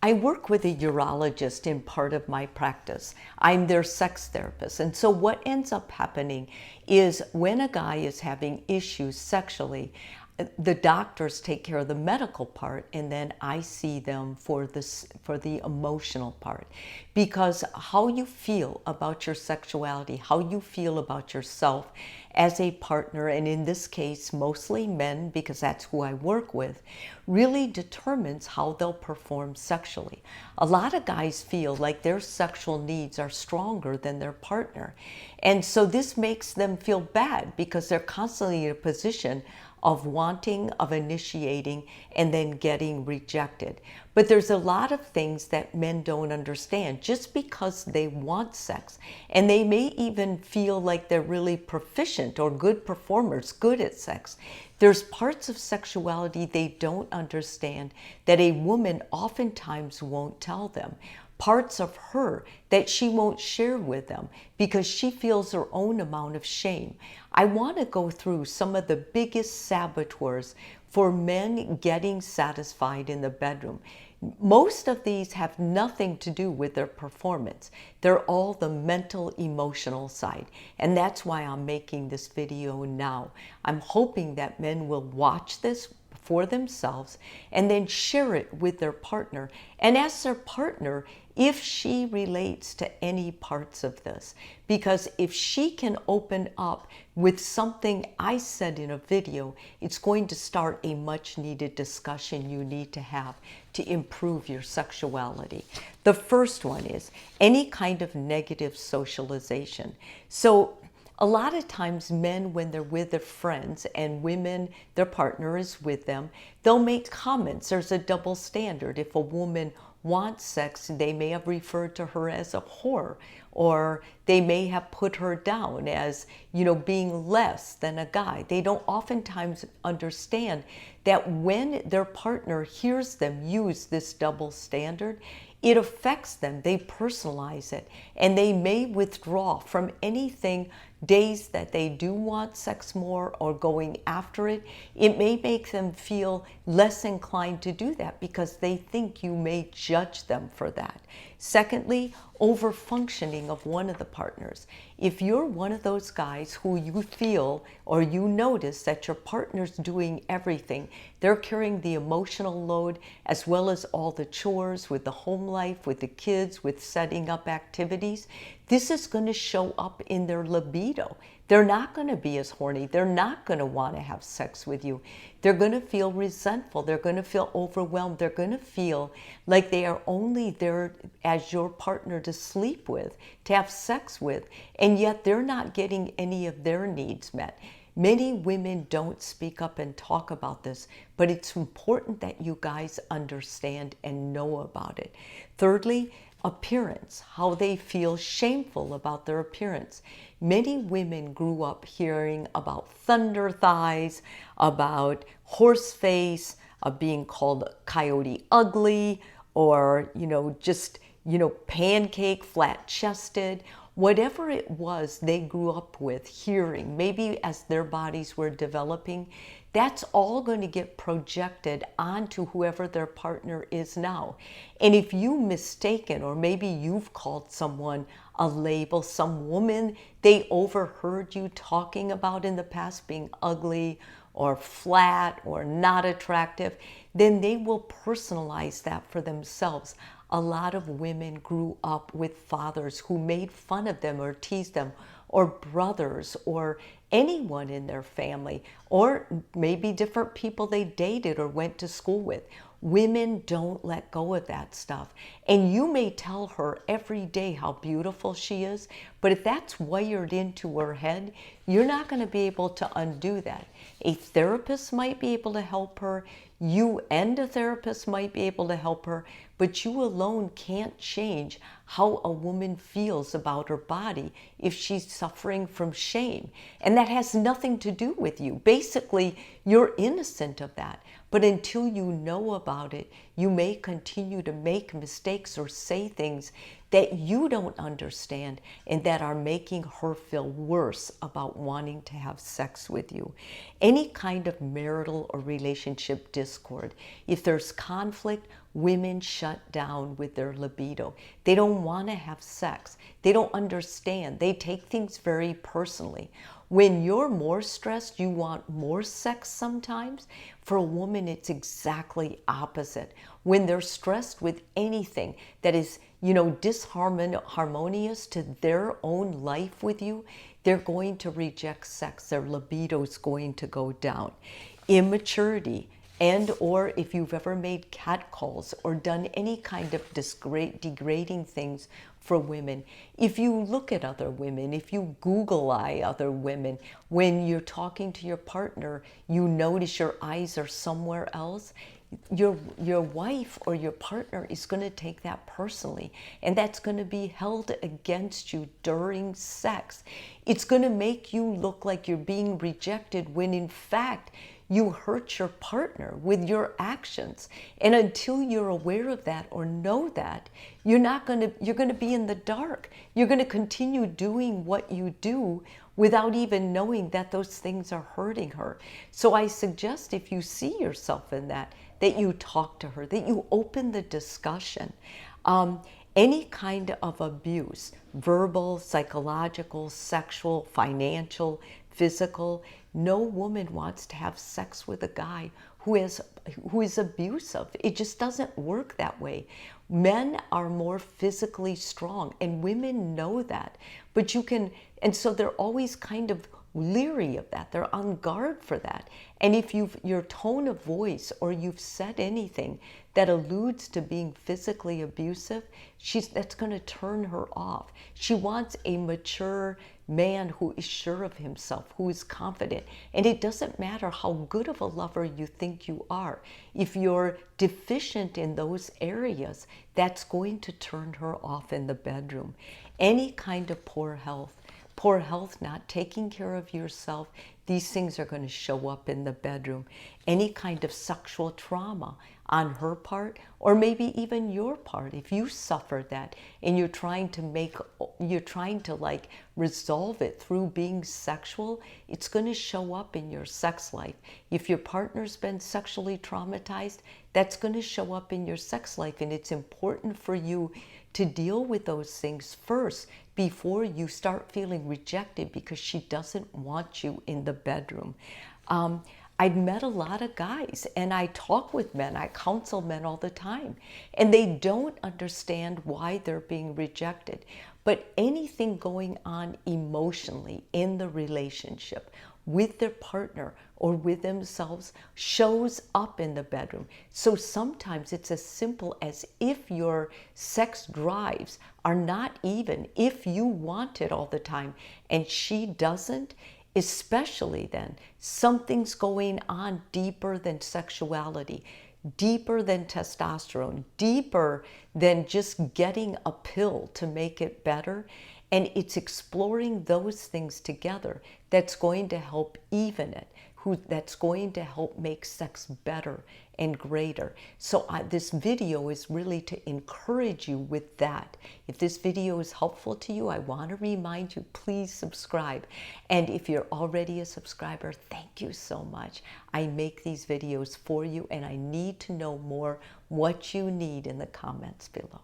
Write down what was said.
I work with a urologist in part of my practice. I'm their sex therapist. And so what ends up happening is when a guy is having issues sexually, the doctors take care of the medical part, and then I see them for the emotional part. Because how you feel about your sexuality, how you feel about yourself as a partner, and in this case mostly men because that's who I work with, really determines how they'll perform sexually. A lot of guys feel like their sexual needs are stronger than their partner, and so this makes them feel bad because they're constantly in a position of wanting, of initiating, and then getting rejected. But there's a lot of things that men don't understand. Just because they want sex, and they may even feel like they're really proficient or good performers, good at sex, there's parts of sexuality they don't understand that a woman oftentimes won't tell them. Parts of her that she won't share with them because she feels her own amount of shame. I want to go through some of the biggest saboteurs for men getting satisfied in the bedroom. Most of these have nothing to do with their performance. They're all the mental, emotional side. And that's why I'm making this video now. I'm hoping that men will watch this for themselves and then share it with their partner and ask their partner if she relates to any parts of this. Because if she can open up with something I said in a video, it's going to start a much needed discussion you need to have to improve your sexuality. The first one is any kind of negative socialization. So a lot of times men, when they're with their friends, and women, their partner is with them, they'll make comments. There's a double standard. If a woman wants sex, they may have referred to her as a whore, or they may have put her down as, being less than a guy. They don't oftentimes understand that when their partner hears them use this double standard, it affects them. They personalize it, and they may withdraw from anything. Days that they do want sex more or going after it, it may make them feel less inclined to do that because they think you may judge them for that. Secondly, overfunctioning of one of the partners. If you're one of those guys who you feel or you notice that your partner's doing everything, they're carrying the emotional load as well as all the chores with the home life, with the kids, with setting up activities, this is going to show up in their libido. They're not going to be as horny. They're not going to want to have sex with you. They're going to feel resentful. They're going to feel overwhelmed. They're going to feel like they are only there as your partner to sleep with, to have sex with, and yet they're not getting any of their needs met. Many women don't speak up and talk about this, but it's important that you guys understand and know about it. Thirdly, appearance, how they feel shameful about their appearance. Many women grew up hearing about thunder thighs, about horse face, of being called coyote ugly, or, pancake, flat chested. Whatever it was they grew up with hearing, maybe as their bodies were developing, that's all going to get projected onto whoever their partner is now. And if you mistaken, or maybe you've called someone a label, some woman they overheard you talking about in the past being ugly or flat or not attractive, then they will personalize that for themselves. A lot of women grew up with fathers who made fun of them or teased them, or brothers, or anyone in their family, or maybe different people they dated or went to school with. Women don't let go of that stuff. And you may tell her every day how beautiful she is, but if that's wired into her head, you're not going to be able to undo that. A therapist might be able to help her. You and a therapist might be able to help her, but you alone can't change how a woman feels about her body if she's suffering from shame. And that has nothing to do with you. Basically, you're innocent of that. But until you know about it, you may continue to make mistakes or say things that you don't understand and that are making her feel worse about wanting to have sex with you. Any kind of marital or relationship discord, if there's conflict, women shut down with their libido. They don't want to have sex. They don't understand. They take things very personally. When you're more stressed, you want more sex sometimes. For a woman, it's exactly opposite. When they're stressed with anything that is, disharmonious to their own life with you, they're going to reject sex. Their libido is going to go down. Immaturity, and or if you've ever made catcalls or done any kind of degrading things for women. If you look at other women, if you Google eye other women, when you're talking to your partner, you notice your eyes are somewhere else, your wife or your partner is going to take that personally, and that's going to be held against you during sex. It's going to make you look like you're being rejected when in fact you hurt your partner with your actions. And until you're aware of that or know that, you're going to be in the dark. You're going to continue doing what you do without even knowing that those things are hurting her. So I suggest, if you see yourself in that you talk to her, that you open the discussion. Any kind of abuse, verbal, psychological, sexual, financial, physical, no woman wants to have sex with a guy who is abusive. It just doesn't work that way. Men are more physically strong, and women know that. But and so they're always kind of leery of that. They're on guard for that. And if your tone of voice or you've said anything that alludes to being physically abusive, that's going to turn her off. She wants a mature man who is sure of himself, who is confident. And it doesn't matter how good of a lover you think you are. If you're deficient in those areas, that's going to turn her off in the bedroom. Any kind of poor health, not taking care of yourself, these things are going to show up in the bedroom. Any kind of sexual trauma on her part, or maybe even your part, if you suffered that and you're trying to resolve it through being sexual, it's going to show up in your sex life. If your partner's been sexually traumatized, that's going to show up in your sex life. And it's important for you to deal with those things first before you start feeling rejected because she doesn't want you in the bedroom. I've met a lot of guys, and I talk with men, I counsel men all the time, and they don't understand why they're being rejected. But anything going on emotionally in the relationship with their partner or with themselves shows up in the bedroom. So sometimes it's as simple as, if your sex drives are not even, if you want it all the time and she doesn't, especially then, something's going on deeper than sexuality, deeper than testosterone, deeper than just getting a pill to make it better. And it's exploring those things together that's going to help even it, that's going to help make sex better and greater. So this video is really to encourage you with that. If this video is helpful to you, I want to remind you, please subscribe. And if you're already a subscriber, thank you so much. I make these videos for you, and I need to know more what you need in the comments below.